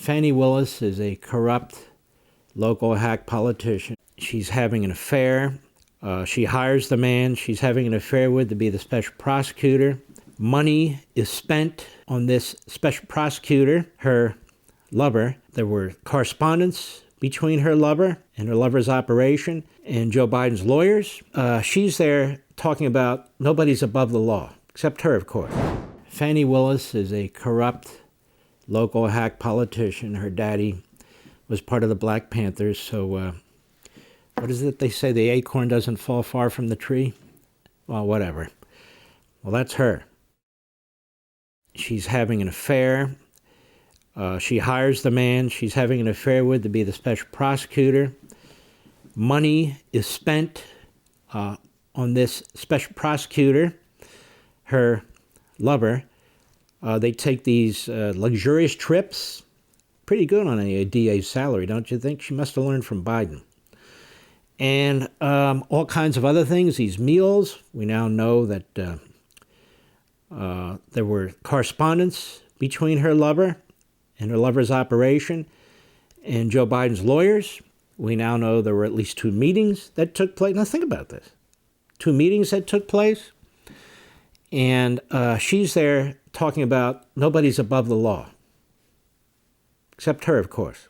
Fani Willis is a corrupt local hack politician. She's having an affair. She hires the man she's having an affair with to be the special prosecutor. Money is spent on this special prosecutor, her lover. There were correspondence between her lover and her lover's operation and Joe Biden's lawyers. She's there talking about nobody's above the law, except her, of course. Fani Willis is a corrupt local hack politician. Her daddy was part of the Black Panthers, so what is it they say, the acorn doesn't fall far from the tree? Well, whatever. Well, that's her. She's having an affair. She hires the man she's having an affair with to be the special prosecutor. Money is spent on this special prosecutor, her lover. They take these luxurious trips. Pretty good on a DA's salary, don't you think? She must have learned from Biden. And all kinds of other things, these meals. We now know that there were correspondence between her lover and her lover's operation and Joe Biden's lawyers. We now know there were at least 2 meetings that took place. Now think about this. 2 meetings that took place. And she's there talking about nobody's above the law. Except her, of course.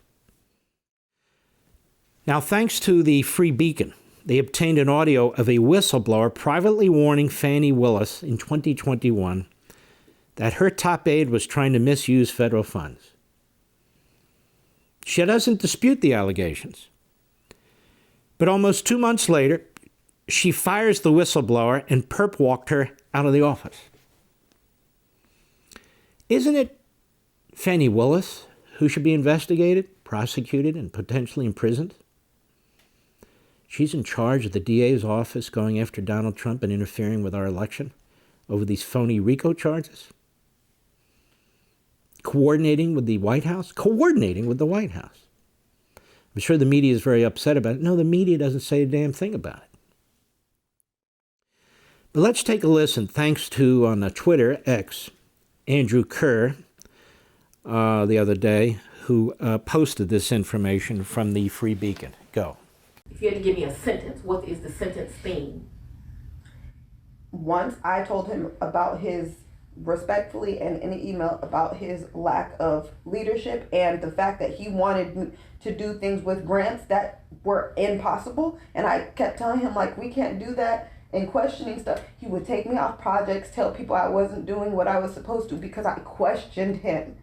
Now, thanks to the Free Beacon, they obtained an audio of a whistleblower privately warning Fani Willis in 2021 that her top aide was trying to misuse federal funds. She doesn't dispute the allegations. But almost 2 months later, she fires the whistleblower and perp-walked her out of the office. Isn't it Fani Willis who should be investigated, prosecuted, and potentially imprisoned? She's in charge of the DA's office going after Donald Trump and interfering with our election over these phony RICO charges. Coordinating with the White House? Coordinating with the White House. I'm sure the media is very upset about it. No, the media doesn't say a damn thing about it. But let's take a listen, thanks to, on Twitter, X, Andrew Kerr, the other day, who posted this information from the Free Beacon. Go. If you had to give me a sentence, what is the sentence theme? Once I told him about his, respectfully and in an email, about his lack of leadership and the fact that he wanted to do things with grants that were impossible. And I kept telling him, like, we can't do that, and questioning stuff. He would take me off projects, tell people I wasn't doing what I was supposed to because I questioned him.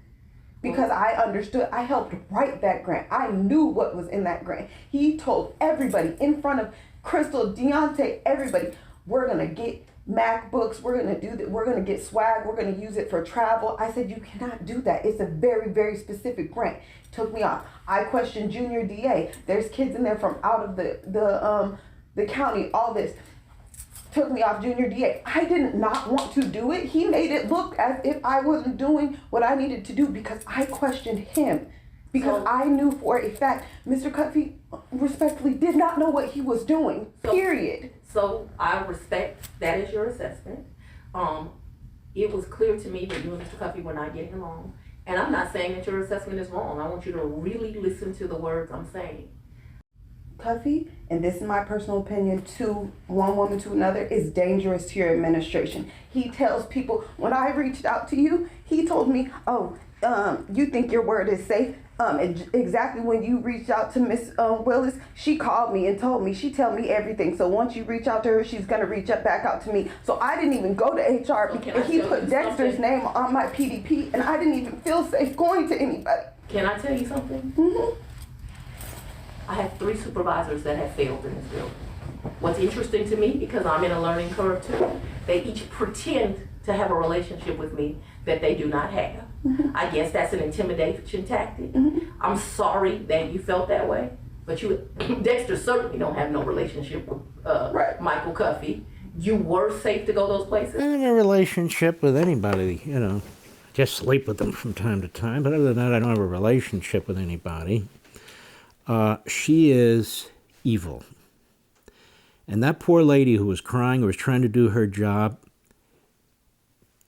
Because I understood, I helped write that grant. I knew what was in that grant. He told everybody in front of Crystal, Deontay, everybody, we're gonna get MacBooks, we're gonna do that, we're gonna get swag, we're gonna use it for travel. I said, you cannot do that. It's a very, very specific grant. Took me off. I questioned Junior DA. There's kids in there from out of the county, all this. Took me off Junior DA. I did not want to do it. He made it look as if I wasn't doing what I needed to do because I questioned him. Because I knew for a fact Mr. Cuffey respectfully did not know what he was doing, period. So I respect that is your assessment. It was clear to me that you and Mr. Cuffey were not getting along. And I'm not saying that your assessment is wrong. I want you to really listen to the words I'm saying. Cuffey, and this is my personal opinion, to one woman to another, is dangerous to your administration. He tells people, when I reached out to you, he told me, you think your word is safe? Exactly when you reached out to Miss Willis, she called me and told me, she tell me everything. So once you reach out to her, she's gonna reach back out to me. So I didn't even go to HR because he put Dexter's name on my PDP, and I didn't even feel safe going to anybody. Can I tell you something? Mm-hmm. I have 3 supervisors that have failed in this building. What's interesting to me, because I'm in a learning curve too, they each pretend to have a relationship with me that they do not have. Mm-hmm. I guess that's an intimidation tactic. Mm-hmm. I'm sorry that you felt that way, but Dexter certainly don't have no relationship with right. Michael Cuffey. You were safe to go those places? I don't have a relationship with anybody, just sleep with them from time to time, but other than that, I don't have a relationship with anybody. She is evil. And that poor lady who was crying, who was trying to do her job,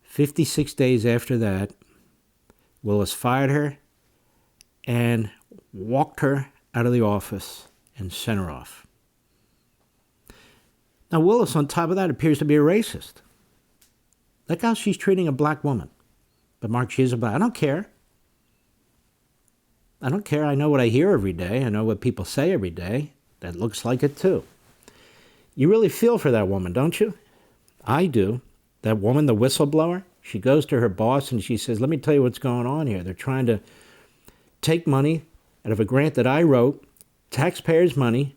56 days after that, Willis fired her and walked her out of the office and sent her off. Now, Willis, on top of that, appears to be a racist. Look how she's treating a black woman. But Mark, she is a black. I don't care. I don't care. I know what I hear every day. I know what people say every day. That looks like it too. You really feel for that woman, don't you? I do. That woman, the whistleblower, she goes to her boss and she says, let me tell you what's going on here. They're trying to take money out of a grant that I wrote, taxpayers' money,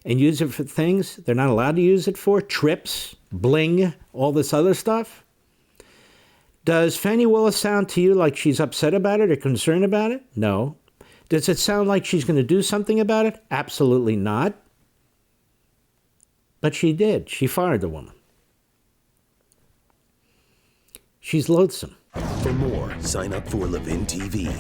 and use it for things they're not allowed to use it for, trips, bling, all this other stuff. Does Fani Willis sound to you like she's upset about it or concerned about it? No. Does it sound like she's going to do something about it? Absolutely not. But she did. She fired the woman. She's loathsome. For more, sign up for Levin TV.